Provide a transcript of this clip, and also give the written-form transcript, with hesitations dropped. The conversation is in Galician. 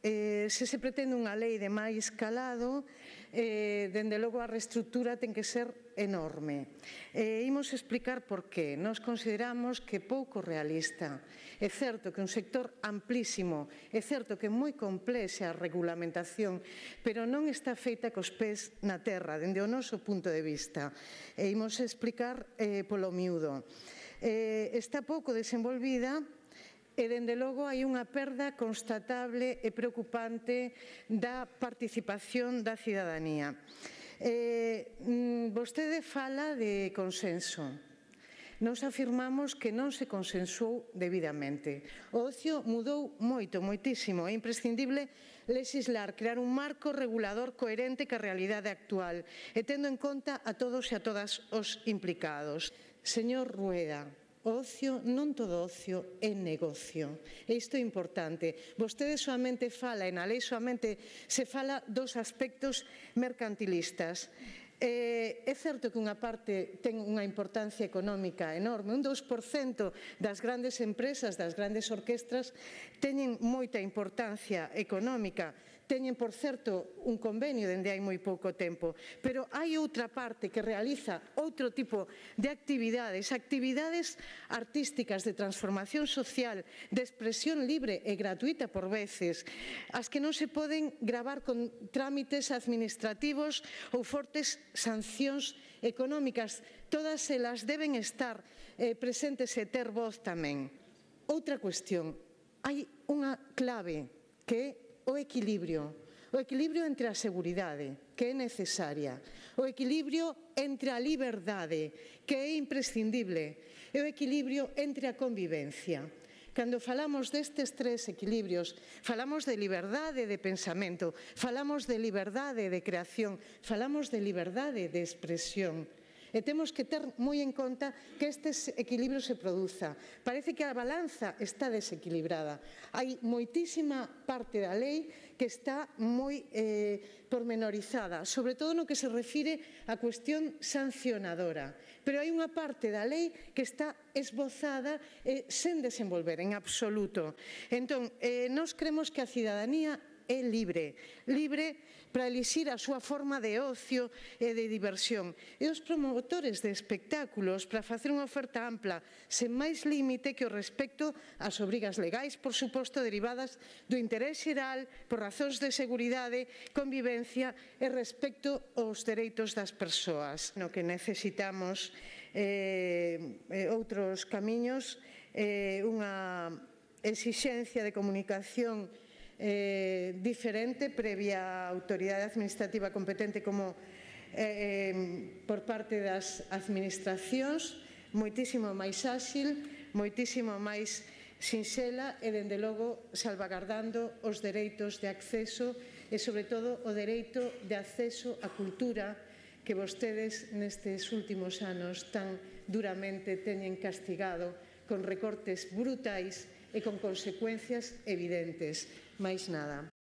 se pretende unha lei de máis calado, dende logo a reestructura ten que ser enorme. Imos explicar por qué. Nós consideramos que é pouco realista. É certo que un sector amplísimo, é certo que é moi complexa a regulamentación, pero non está feita cos pés na terra, dende o noso punto de vista. Imos explicar polo miúdo. Está pouco desenvolvida e, dende logo, hai unha perda constatable e preocupante da participación da cidadanía. Vostede fala de consenso. Nós afirmamos que non se consensou debidamente. O ocio mudou moito, moitísimo. É imprescindible lexislar, crear un marco regulador coherente ca realidade actual e tendo en conta a todos e a todas os implicados. Señor Rueda, o ocio, non todo ocio é negocio. E isto é importante. Vostede soamente fala, e na lei soamente se fala dos aspectos mercantilistas. É certo que unha parte ten unha importancia económica enorme. Un 2% das grandes empresas, das grandes orquestras, teñen moita importancia económica. Teñen, por certo, un convenio dende hai moi pouco tempo. Pero hai outra parte que realiza outro tipo de actividades, actividades artísticas de transformación social, de expresión libre e gratuita por veces, as que non se poden gravar con trámites administrativos ou fortes sancións económicas. Todas elas deben estar presentes e ter voz tamén. Outra cuestión, hai unha clave que é o equilibrio entre a seguridade, que é necesaria, o equilibrio entre a liberdade, que é imprescindible, e o equilibrio entre a convivencia. Cando falamos destes tres equilibrios, falamos de liberdade de pensamento, falamos de liberdade de creación, falamos de liberdade de expresión. E temos que ter moi en conta que este equilibrio se produza. Parece que a balanza está desequilibrada. Hai moitísima parte da lei que está moi pormenorizada, sobre todo no que se refire á cuestión sancionadora. Pero hai unha parte da lei que está esbozada sen desenvolver en absoluto. Entón, nós cremos que a cidadanía é libre para elixir a súa forma de ocio e de diversión. E os promotores de espectáculos para facer unha oferta ampla, sen máis límite que o respecto ás obrigas legais, por suposto, derivadas do interés xeral, por razóns de seguridade, convivencia e respecto aos dereitos das persoas. No que necesitamos outros camiños, unha exixencia de comunicación diferente previa á autoridade administrativa competente como por parte das administracións, moitísimo máis áxil, moitísimo máis sinxela e, dende logo, salvagardando os dereitos de acceso e, sobre todo, o dereito de acceso á cultura que vostedes nestes últimos anos tan duramente teñen castigado con recortes brutais e con consecuencias evidentes. Máis nada.